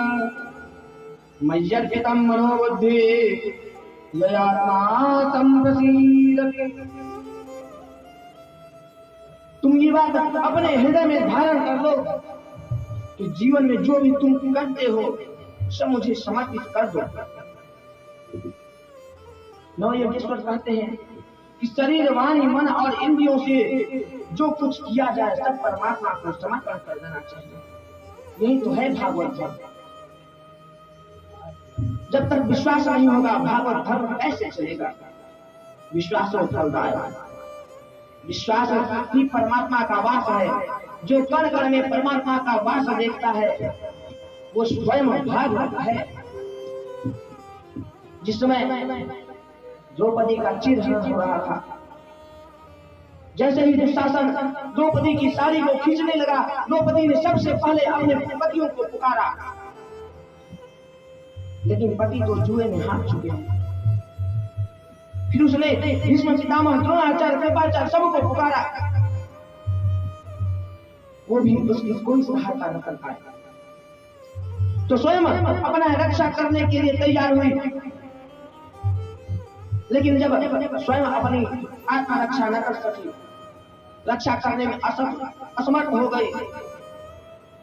Speaker 2: मय्यर्पितं मनोबुद्धि ययात्मा संप्रसीदति। तुम ये बात अपने हृदय में धारण कर लो कि जीवन में जो भी तुम करते हो सब मुझे समर्पित कर दो। नौ योगेश्वर कहते हैं कि शरीर, वाणी, मन और इंद्रियों से जो कुछ किया जाए सब परमात्मा को समर्पण कर देना चाहिए। यही तो है भागवत धर्म। जब तक विश्वास नहीं होगा भागवत धर्म कैसे चलेगा? विश्वास और फलदायक। विश्वास ही परमात्मा का वास है। जो कण कण में परमात्मा का वास देखता है वो स्वयं भागवत है। जिस समय द्रौपदी का चिरहरण हो रहा था, जैसे ही दुशासन द्रौपदी की साड़ी को खींचने लगा, द्रौपदी ने सबसे पहले अपने पतियों को पुकारा, लेकिन पति तो जुए में हाथ चुके हैं। फिर उसने भीष्म, पितामह, द्रोणाचार्य, कृपाचार्य सबको पुकारा, वो भी उसकी कोई सहायता न कर पाए। तो स्वयं अपना रक्षा करने के लिए तैयार हुई, लेकिन जब स्वयं अपनी आत्मा रक्षा न कर सकी, रक्षा करने में असमर्थ हो गई,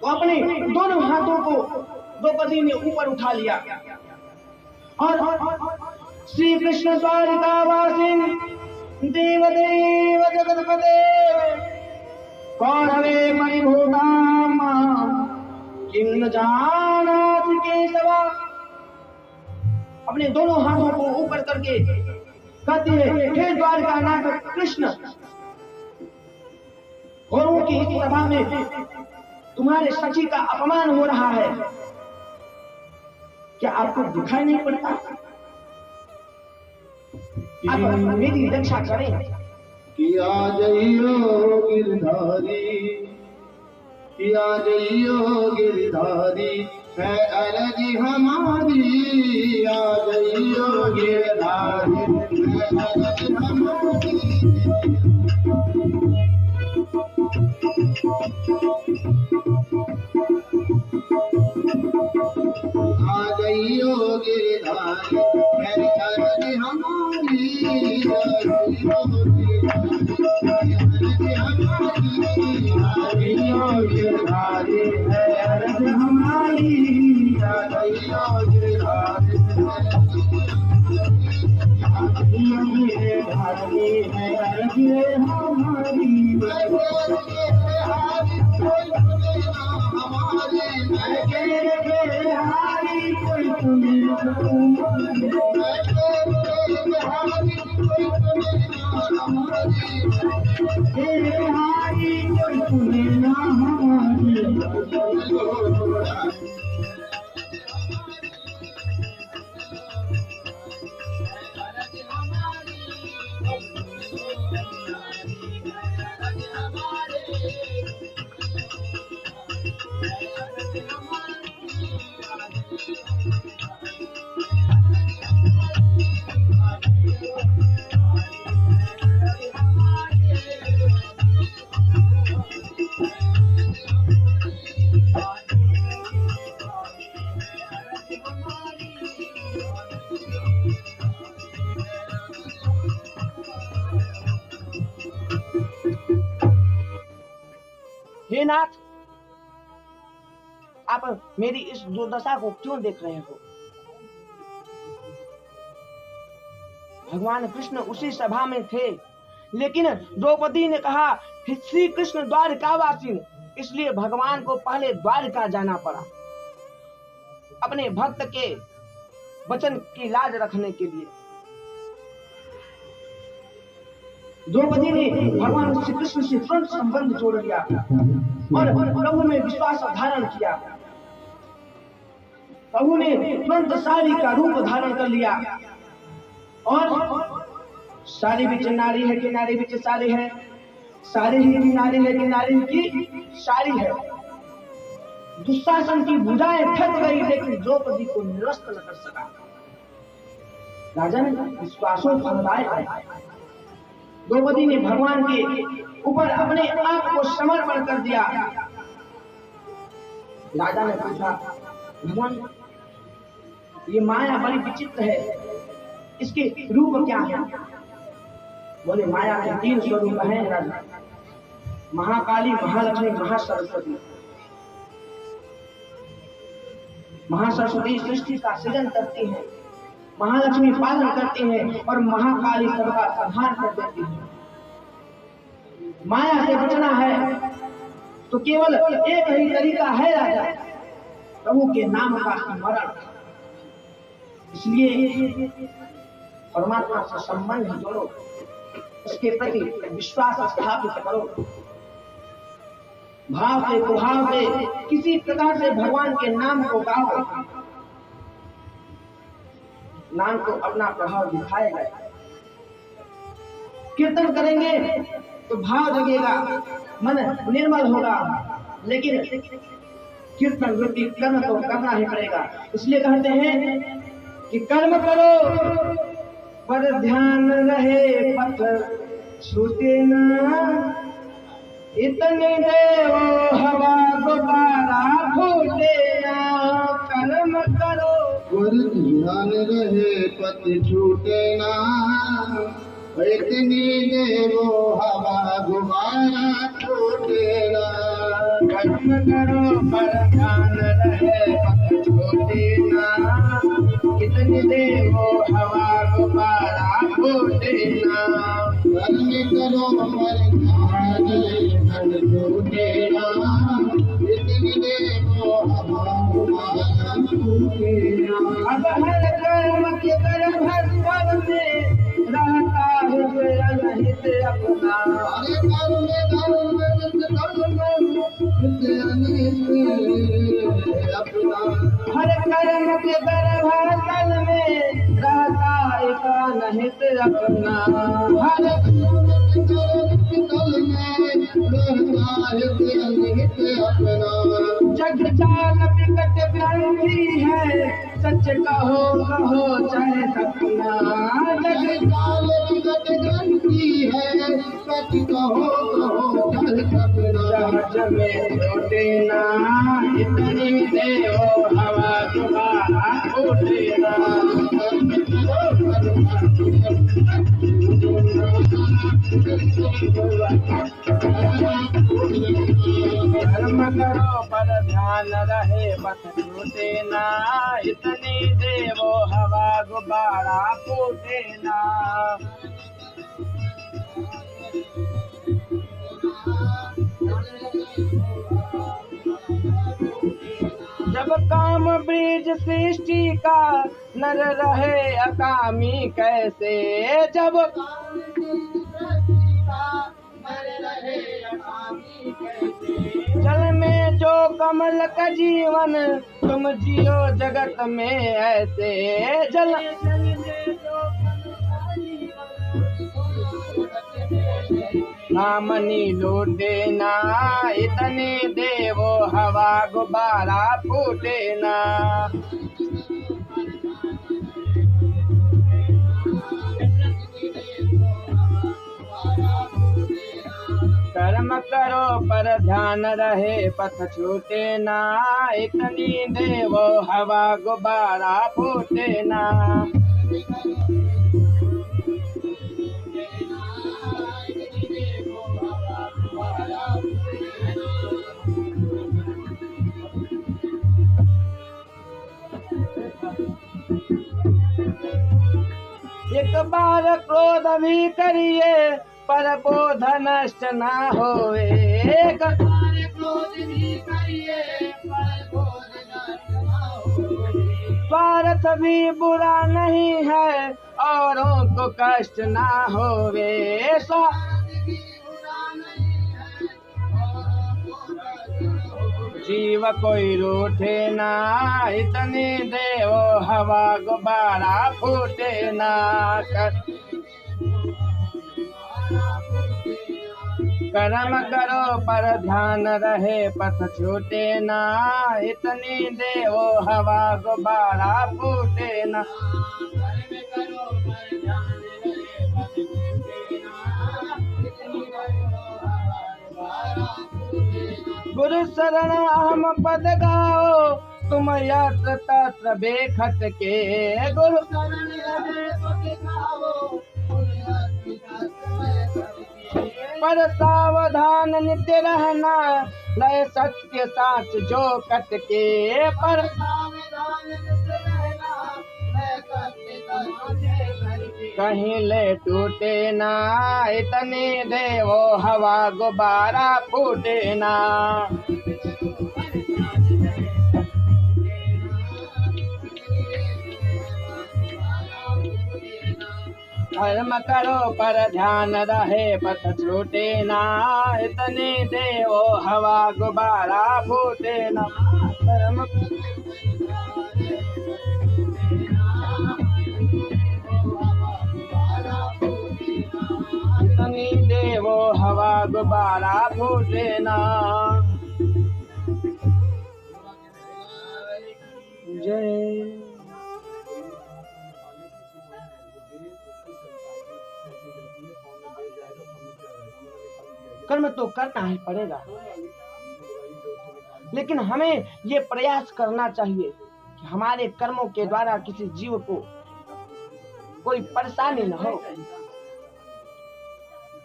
Speaker 2: तो अपने दोनों हाथों को द्रौपदी ने ऊपर उठा लिया और श्री कृष्ण द्वारिकावासिन देवदेव जगतपते कौरवे परिभूताम किं न जानाति केशवा। अपने दोनों हाथों को ऊपर करके कहती है, हे द्वारका नाथ कृष्ण, औरों की इस सभा में तुम्हारे सखी का अपमान हो रहा है, क्या आपको दिखाई नहीं पड़ता? आप मेरी रक्षा करें।
Speaker 3: किया जइयो गिरधारी, किया जइयो गिरधारी, है अर्ज हमारी। आ जइयो गिरधारी, है अर्ज हमारी। आ जइयो गिरधारी, है अर्ज हमारी। आ जइयो गिरधारी, है अर्ज हमारी। आ जइयो गिरधारी, आ जइयो गिरधारी, है अर्ज हमारी। कोई तुम्हें ना हमारी।
Speaker 2: हे नाथ, आप मेरी इस दुर्दशा को क्यों देख रहे हो? भगवान कृष्ण उसी सभा में थे, लेकिन द्रौपदी ने कहा श्री कृष्ण द्वारकावासी, इसलिए भगवान को पहले द्वारका जाना पड़ा अपने भक्त के वचन की लाज रखने के लिए। द्रौपदी ने भगवान श्री कृष्ण से तुरंत संबंध जोड़ लिया और प्रभु में विश्वास धारण किया। प्रभु ने तुरंत सारी का रूप धारण कर लिया और सारी भी नारी है कि नारी भी सारी है, सारी ही नारी है कि नारी की सारी है। दुशासन की भुजाएं थक गई, लेकिन द्रौपदी को निरस्त न कर सका। राजा ने विश्वासों फलदायक है। द्रौपदी ने भगवान के ऊपर अपने आप को समर्पण कर दिया। राजा ने पूछा, भगवान ये माया बड़ी विचित्र है, इसके रूप क्या है? बोले माया के 3 स्वरूप हैं राजा, महाकाली, महालक्ष्मी, महासरस्वती। महासरस्वती सृष्टि का सृजन करती है, महालक्ष्मी पालन करती है और महाकाली सबका संहार कर देती है। माया से बचना है तो केवल एक ही तरीका है राजा, प्रभु के नाम का स्मरण। इसलिए परमात्मा से संबंध जोड़ो, उसके प्रति विश्वास स्थापित करो, भाव से कुभाव से किसी प्रकार से भगवान के नाम को गाओ। नाम को अपना प्रभाव दिखाएगा। कीर्तन करेंगे तो भाव जगेगा, मन निर्मल होगा, लेकिन कीर्तन रूपी कर्म तो करना ही पड़ेगा। इसलिए कहते हैं कि कर्म करो पर ध्यान रहे, पथ छूटे ना, इतनी देव हवा गुब्बारा फूटे ना। कर्म करो
Speaker 3: पर ध्यान रहे, पथ छूटे ना, इतनी देवो हवा गुब्बारा फूटे ना।
Speaker 2: कर्म करो पर ध्यान रहे, पथ छूटे ना, इतनी देवो हवा गुब्बारा फूटे ना।
Speaker 3: कर्म करो पर ध्यान रहे, पथ छूटे ना, इतनी देवो हवा गुब्बारा फूटे ना।
Speaker 2: अब हर कर्म के कर्म हर फल में रहता है अनहित अपना।
Speaker 3: अरे कर्म अपना,
Speaker 2: हर कर्म के कर्म हर फल में रहता एक अनहित अपना। हर जग जाल विकट क्रांति है, सच कहो कहो चाहे सपना। जग
Speaker 3: जाल विकट क्रांति है, सच कहो कहो चाहे सपना।
Speaker 2: जहाज में छोटे ना, इतनी देव हवा गुब्बारा फूटे ना। कर्म करो पर ध्यान रहे, पथ छूटे ना, इतनी देवो हवा गुब्बारा फूटे ना। जब काम बीज सृष्टि का नर रहे अकामी कैसे। जब जल में जो कमल का जीवन, तुम जियो जगत में ऐसे। जल नामनी लूटे ना, इतने देवो हवा गुब्बारा फूटे ना। कर्म करो पर ध्यान रहे, पथ छूटे ना, इतनी देवो हवा गुब्बारा फूटे ना। बार क्रोध भी करिए पर बोध नष्ट ना होवे। एक बार क्रोध भी करिए पर बोध नष्ट ना होवे। स्वार्थ भी बुरा नहीं है औरों को कष्ट ना होवे। जीव कोई रूठे ना इतनी देव हवा गुब्बारा फूटे ना। कर्म करो पर ध्यान रहे पथ छूटे ना इतनी देव हवा गुब्बारा फूटे ना। गुरु शरण अहम पद गाओ तुम यत्र तत्र बेखट के। गुरु शरण पर सावधान नित्य रहना लय सत्य साच जो कट के। पर कहीं ले टूटे ना इतनी देवो हवा गुब्बारा फूटे ना। कर्म करो पर ध्यान रहे पथ छूटे ना इतनी देवो हवा गुब्बारा फूटे ना। कर्म इतनी देवो हवा गुब्बारा फूटे ना। जय कर्म तो करना ही पड़ेगा, लेकिन हमें ये प्रयास करना चाहिए कि हमारे कर्मों के द्वारा किसी जीव को कोई परेशानी न हो।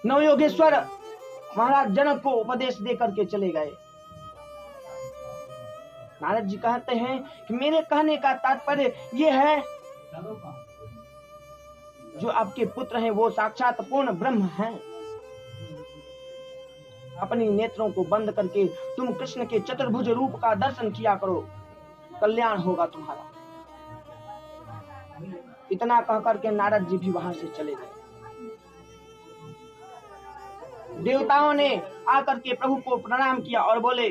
Speaker 2: नवयोगेश्वर महाराज जनक को उपदेश दे करके चले गए। नारद जी कहते हैं कि मेरे कहने का तात्पर्य ये है, जो आपके पुत्र हैं वो साक्षात पूर्ण ब्रह्म हैं। अपनी नेत्रों को बंद करके तुम कृष्ण के चतुर्भुज रूप का दर्शन किया करो, कल्याण होगा तुम्हारा। इतना कहकर के नारद जी भी वहां से चले गए। देवताओं ने आकर के प्रभु को प्रणाम किया और बोले,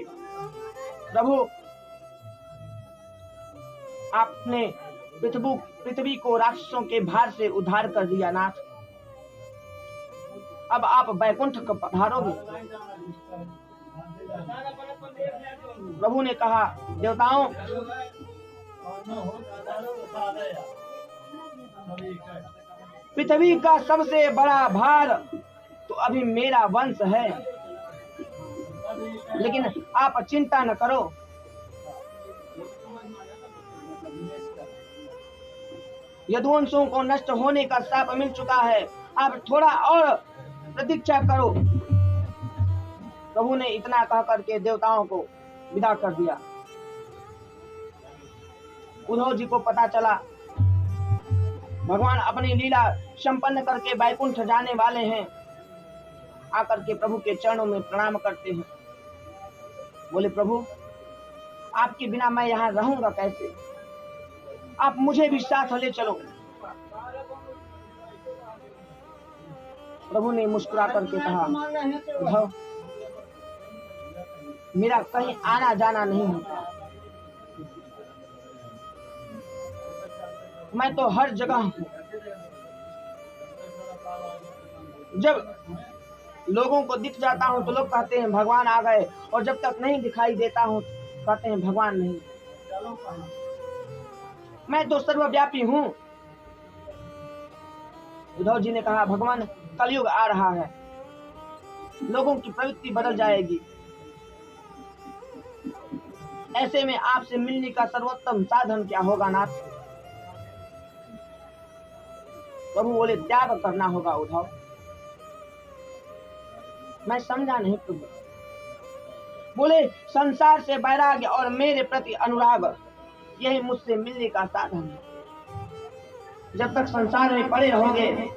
Speaker 2: प्रभु आपने पृथ्वी को राक्षसों के भार से उद्धार कर दिया नाथ, अब आप वैकुंठ को पधारोगे। प्रभु ने कहा, देवताओं पृथ्वी का सबसे बड़ा भार तो अभी मेरा वंश है, लेकिन आप चिंता न करो, यदुवंशों को नष्ट होने का शाप मिल चुका है, आप थोड़ा और प्रतीक्षा करो। प्रभु ने इतना कह करके देवताओं को विदा कर दिया। उद्धव जी को पता चला भगवान अपनी लीला संपन्न करके वैकुंठ जाने वाले हैं। आकर के प्रभु के चरणों में प्रणाम करते हैं। बोले, प्रभु आपके बिना मैं यहाँ रहूंगा कैसे, आप मुझे भी साथ ले चलो। प्रभु ने मुस्कुरा करके कहा, उद्धव मेरा कहीं आना जाना नहीं होता, मैं तो हर जगह हूँ। जब लोगों को दिख जाता हूँ तो लोग कहते हैं भगवान आ गए, और जब तक नहीं दिखाई देता हूँ कहते हैं भगवान नहीं। मैं तो सर्वव्यापी हूँ। उद्धव जी ने कहा, भगवान कलयुग आ रहा है, लोगों की प्रवृत्ति बदल जाएगी, ऐसे में आपसे मिलने का सर्वोत्तम साधन क्या होगा नाथ। प्रभु बोले, त्याग करना होगा उद्धव। मैं समझा नहीं प्रभु। बोले, संसार से वैराग्य और मेरे प्रति अनुराग, यही मुझसे मिलने का साधन है। जब तक संसार में पड़े रहोगे,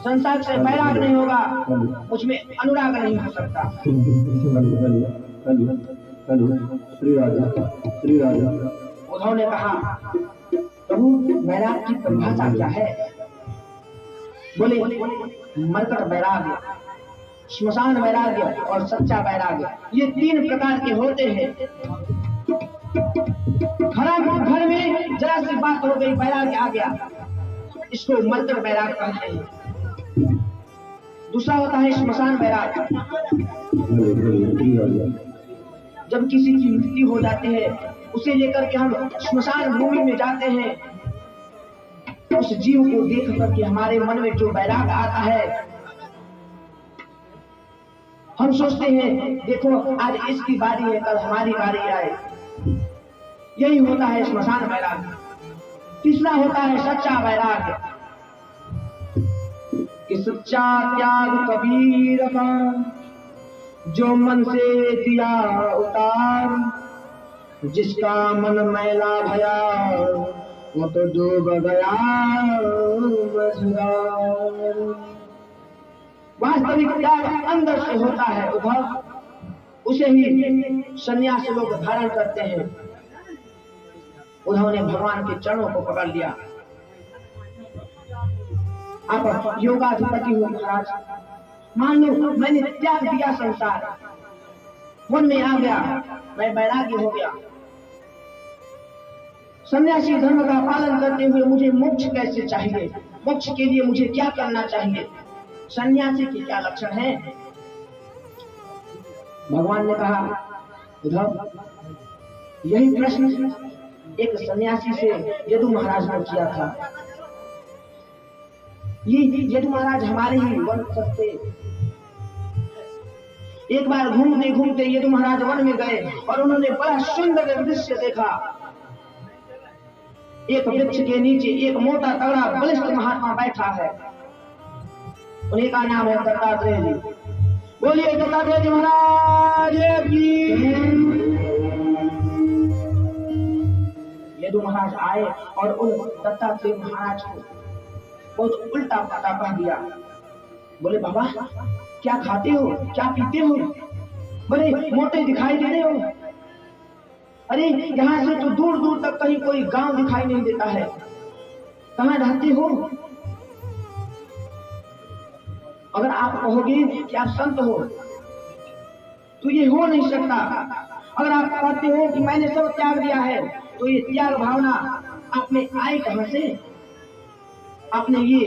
Speaker 2: संसार से वैराग नहीं होगा, उसमें अनुराग नहीं हो सकता।
Speaker 3: श्री राजा
Speaker 2: उद्धव ने कहा, प्रभु वैराग की परिभाषा क्या है? बोले, मरकट वैराग्य, श्मशान वैराग्य और सच्चा वैराग्य, ये 3 प्रकार के होते हैं। घर में जरा सी बात हो गई, वैराग्य आ गया, इसको मरकट वैराग्य कहते हैं। दूसरा होता है श्मशान वैराग्य। जब किसी की मृत्यु हो जाती है, उसे लेकर के हम श्मशान भूमि में जाते हैं, उस जीव को देख करके हमारे मन में जो वैराग आता है, हम सोचते हैं देखो आज इसकी बारी है, कल हमारी बारी आए। यही होता है श्मशान वैराग्य। तीसरा होता है सच्चा वैराग्य, कि सच्चा त्याग कबीर का, जो मन से दिया उतार, जिसका मन मैला भया वो तो डूब गया मझधार। वास्तविक त्याग अंदर से होता है उद्धव, उसे ही सन्यास लोग धारण करते हैं। उद्धव ने भगवान के चरणों को पकड़ लिया। आप योगाधिपति हो महाराज, मान लो मैंने त्याग दिया संसार, मन में आ गया, मैं वैरागी हो गया। सन्यासी धर्म का पालन करते हुए मुझे मोक्ष कैसे चाहिए? मोक्ष के लिए मुझे क्या करना चाहिए? सन्यासी के क्या लक्षण हैं? भगवान ने कहा, उद्धव यही प्रश्न एक सन्यासी से यदु महाराज ने किया था। ये यदु महाराज हमारे ही वंशज थे। एक बार घूमते घूमते यदु महाराज वन में गए और उन्होंने बड़ा सुंदर दृश्य देखा। एक वृक्ष के नीचे एक मोटा तगड़ा बलिष्ठ महात्मा बैठा है। उन्हीं का नाम है दत्तात्रेय जी। बोलिए दत्तात्रेय जी महाराज की। यदु महाराज आए और उन दत्तात्रेय महाराज को बहुत उल्टा पता कह दिया। बोले बाबा क्या खाते हो, क्या पीते हो, बड़े मोटे दिखाई दे रहे हो। अरे यहाँ से तो दूर दूर तक कहीं कोई गांव दिखाई नहीं देता है, कहाँ रहते हो? अगर आप कहोगे कि आप संत हो तो ये हो नहीं सकता। अगर आप कहते हो कि मैंने सब त्याग दिया है, तो ये त्याग भावना आप में आई कहां से? आपने ये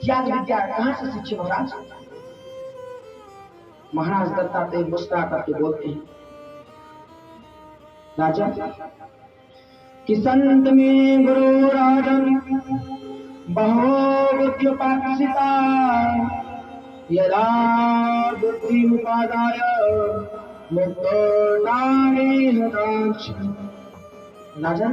Speaker 2: त्याग विद्या कहां से सीखी महाराज? महाराज दत्तात्रेय मुस्कुरा करके बोलते हैं, राजा कि संत में गुरु राजन बहुपाक्षिता, यदा बुद्धि मुपादाय मुक्तो नामे हताक्ष। राजन